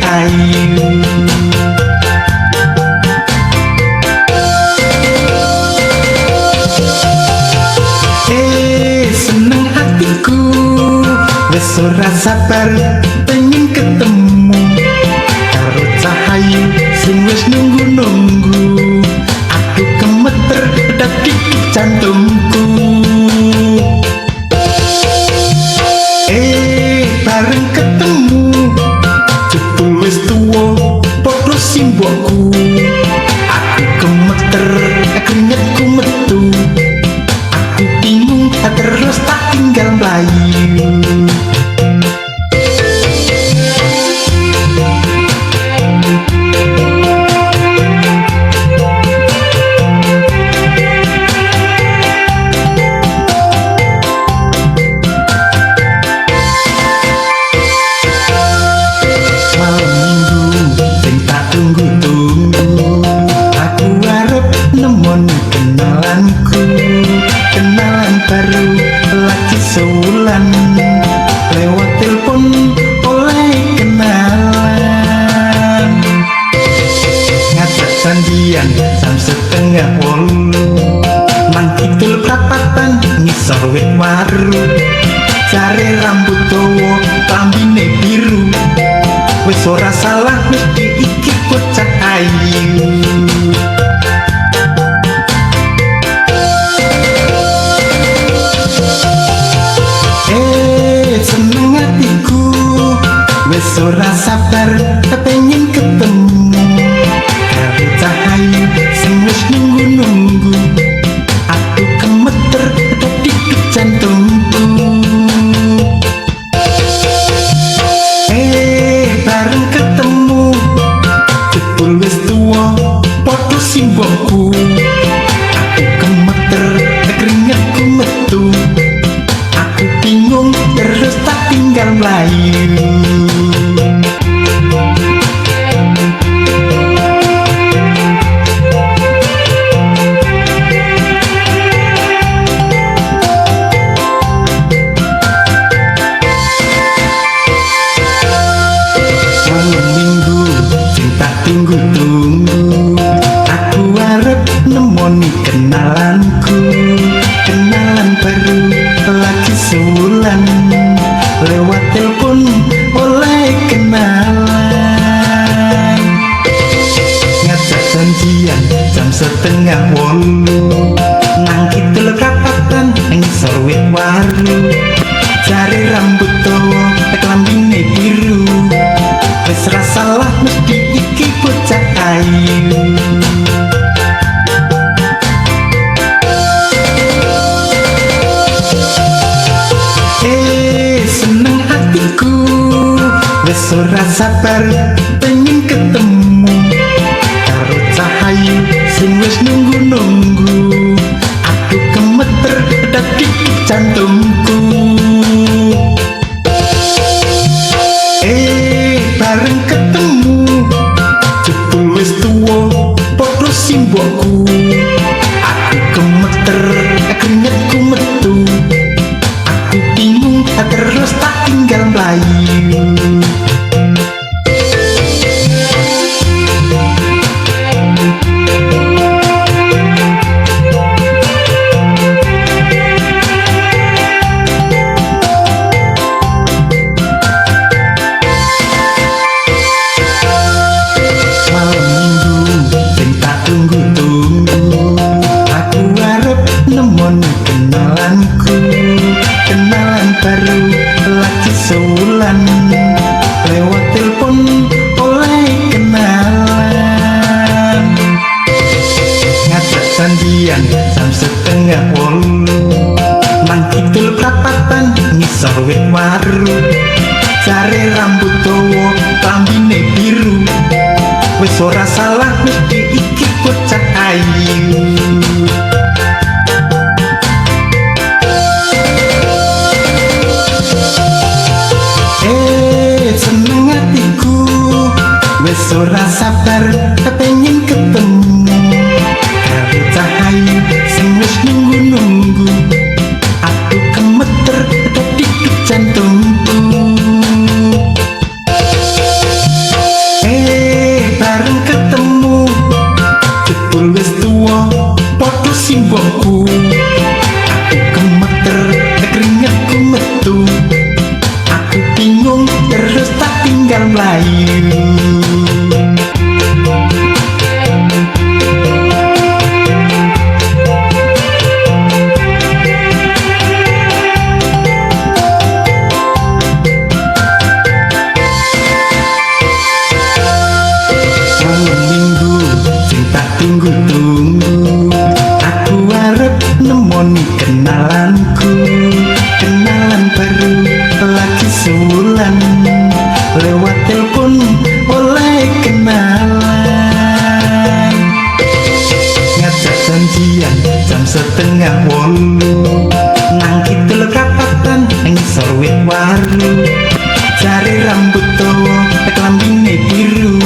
ayu. Seneng hatiku wis ora sabar pengen ketemu karo cahayu sing wis nunggu-nunggu. Aku gemeter dadi jantungku. Bareng ketemu jebul wis tuwa padha simbokku. Aku gemeter keringetku metu. Aku bingung terus tak tinggal mlayu. Baru lagi sewulan lewat telepon oleh kenalan. Ngajak janjian jam 7:30 nang kidul prapatan ngisor wit waru. Jare rambut dawa klambine biru. Wis ora salah mesti iki bocah ayu. Seneng hatiku wis ora sabar kepengin ketemu karo cahayu sing wis nunggu-nunggu. Aku gemeter dadi jantungku. Bareng ketemu jebul wis tuwa padha simbokku. Aku gemeter keringetku metu. Aku bingung terus tak tinggal mlayu. Malam minggu sing tak tunggu-tunggu. Aku arep nemoni kenalanku. Kenalan baru lagi sewulan lewat telepon oleh kenalan. Ngajak janjian jam 7:30 nang kidul prapatan ngisor wit waru. Jare rambut dawa klambine biru. Wis ra salah mesti iki bocah ayu. Seneng hatiku wis ora sabar pengen ketemu karo cahayu sing wis nunggu-nunggu. Aku gemeter dadi jantungku. Bareng ketemu jebul wis tuwa padha simbokku. Aku gemeter keringetku metu. Aku bingung terus tak tinggal mlayu. Malam minggu sing tak tunggu-tunggu. Aku arep nemoni kenalanku. Kenalan baru lagi sewulan lewat telepon oleh kenalan. Ngajak janjian jam 7:30 nang kidul prapatan ngisor wit waru. Jare rambut dawa klambine biru. Wis ora salah mesti iki bocah ayu. Seneng hatiku wis ora sabar kepengin ketemu karo cahayu sing wis nunggu-nunggu. Aku gemeter dadi jantungku. waru jare rambut dawa klambine biru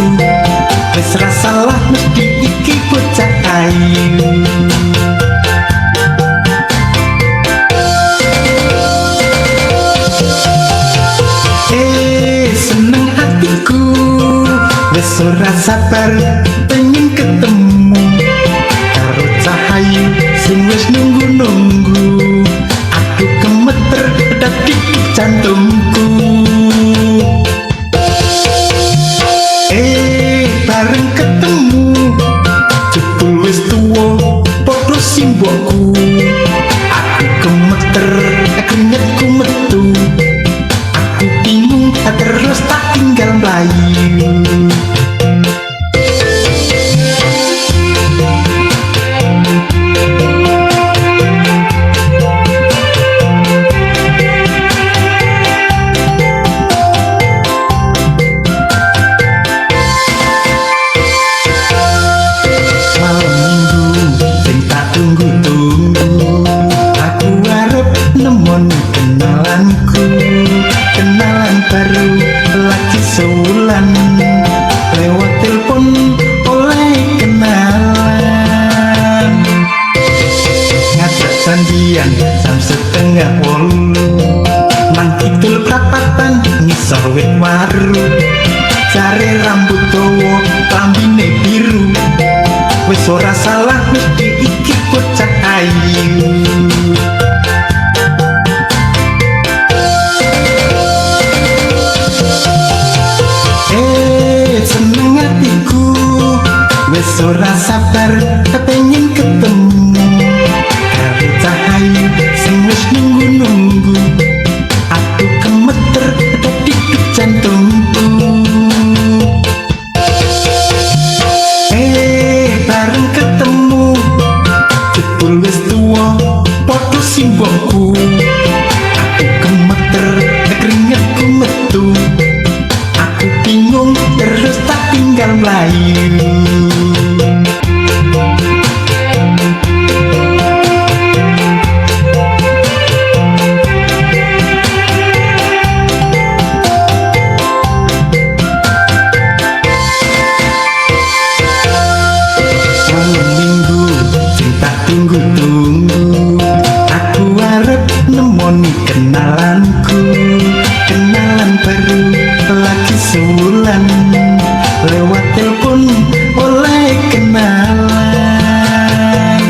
wis ra salah mesti iki bocah ayu. Seneng hatiku wis ora sabar pengen ketemu karo cahayu sing wis nunggu-nunggu. Aku gemeter dadi jantungku. Bareng ketemu jebul wis tuwa padha simbokku. Aku gemeter keringetku metu. Aku bingung terus tak tinggal mlayu. Baru lagi sewulan lewat telepon oleh kenalan. Ngajak sandian jam 7:30 nang kidul prapatan ngisor wit waru jare rambut dawa klambine biru wis ora salah mesti iki bocah ayu. Seneng hatiku wis ora sabar pengen ketemu karo cahayu sing wis nunggu-nunggu. Aku gemeter dadi jantungku. Bareng ketemu jebul wis tuwa padha simbokku. Aku gemeter keringetku metu. Aku bingung terus tak tinggal mlayu. Malam minggu sing tak tunggu-tunggu. Aku arep nemoni kenalanku. Kenalan baru lagi sewulan lewat telepon oleh kenalan.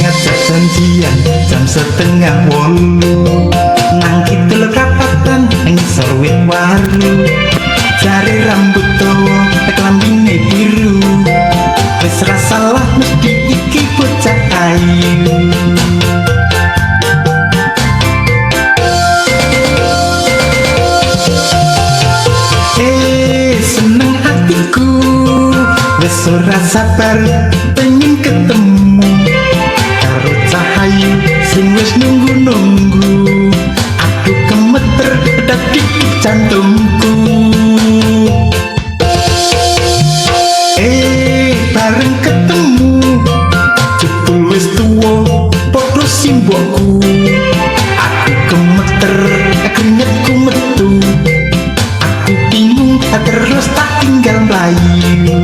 Ngajak janjian jam 7:30 nang kidul prapatan ngisor wit waru jare rambut dawa klambine biru wis ra salah mesti iki bocah ayu. Seneng hatiku wis ora sabar pengen ketemu karo cahayu sing wis nunggu-nunggu. Aku gemeter dadi jantungku. Bareng ketemu jebul wis tuwa padha simbokku. Aku gemeter keringetku metu. Aku bingung terus tak tinggal mlayu.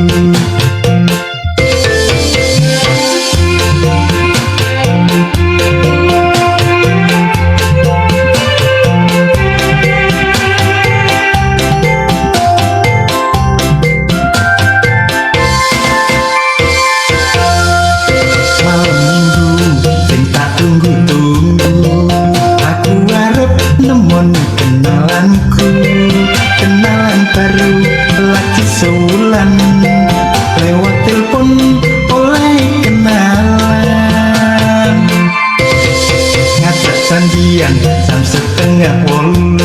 Malam minggu sing tak tunggu-tunggu. Aku arep nemoni kenalanku. Kenalan baru lagi sewulan lewat telepon oleh kenalan. Ngajak sandian jam 7:30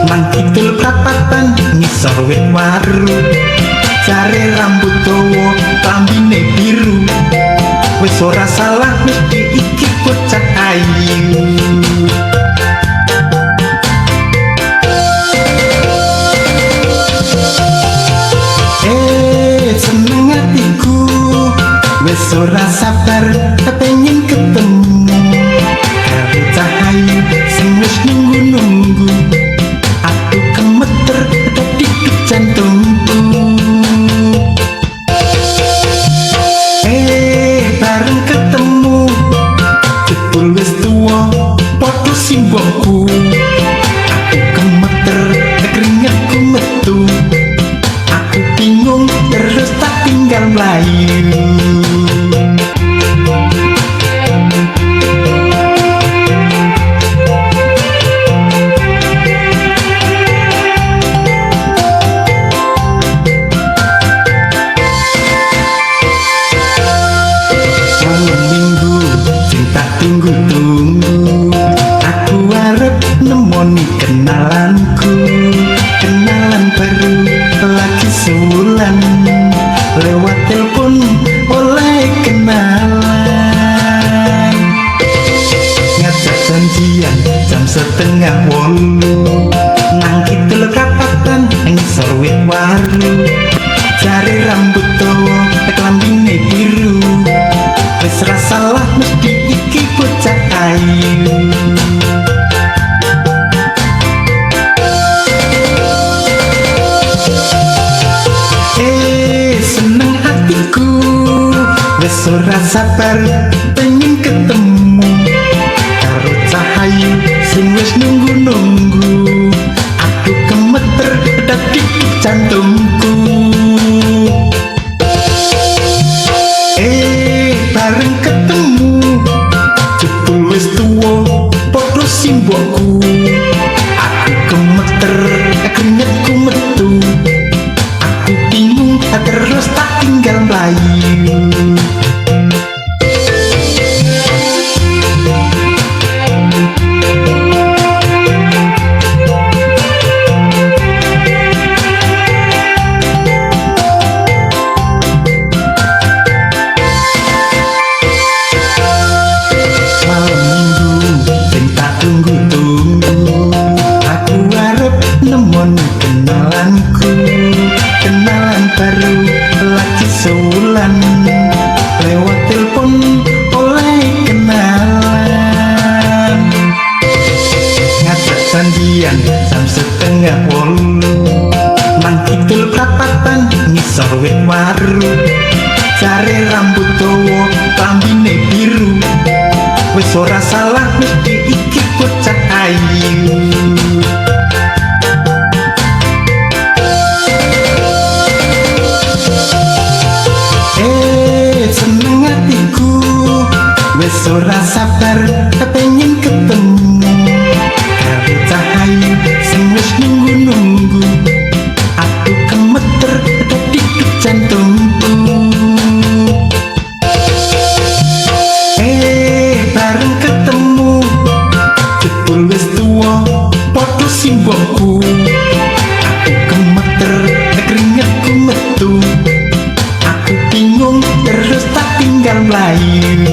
nang kidul prapatan ngisor wit waru jare rambut dawa klambine biru wis ora salah mesti iki bocah ayu. Seneng hatiku wis ora sabar pengen ketemu karo cahayu sing wis nunggu-nunggu. nunggu. Aku gemeter detik jantungku. Bareng ketemu jebul wis tuwa padha simbangku. Aku gemeter keringetku metu. Aku bingung terus tak tinggal mlayu. Tunggu-tunggu, aku arep nemoni kenalanku. Kenalan baru lagi sebulan, lewat telepon oleh kenalan. Ngajak janjian jam 7:30 nang kidul kapatan ngisor wit waru. Jare rambut dawa klambine biru, wis ra salah mesti iki bocah ayu. Seneng hatiku wis ora sabar pengen ketemu karo cahayu sing wis nunggu-nunggu. Aku gemeter detik jantungku. Bareng ketemu jebul wis tuwa padha simbangku. Aku gemeter keringetku metu. Aku bingung terus tak tinggal mlayu. Tunggu-tunggu, aku arep nemoni kenalanku. Kenalan baru lagi sebulan, lewat telepon oleh kenalan. Ngajak janjian jam 7:30 nang kidul prapatan ngisor wit waru. Jare rambut dawa klambine biru, wis ora salah mesti iki bocah ayu. Seneng hatiku wis ora sabar pengen ketemu karo cahayu sing wis nunggu-nunggu. Aku gemeter detik jantungku. Bareng ketemu jebul wis tuwa padha simbangku. Aku gemeter keringetku metu. Aku bingung terus tak tinggal mlayu.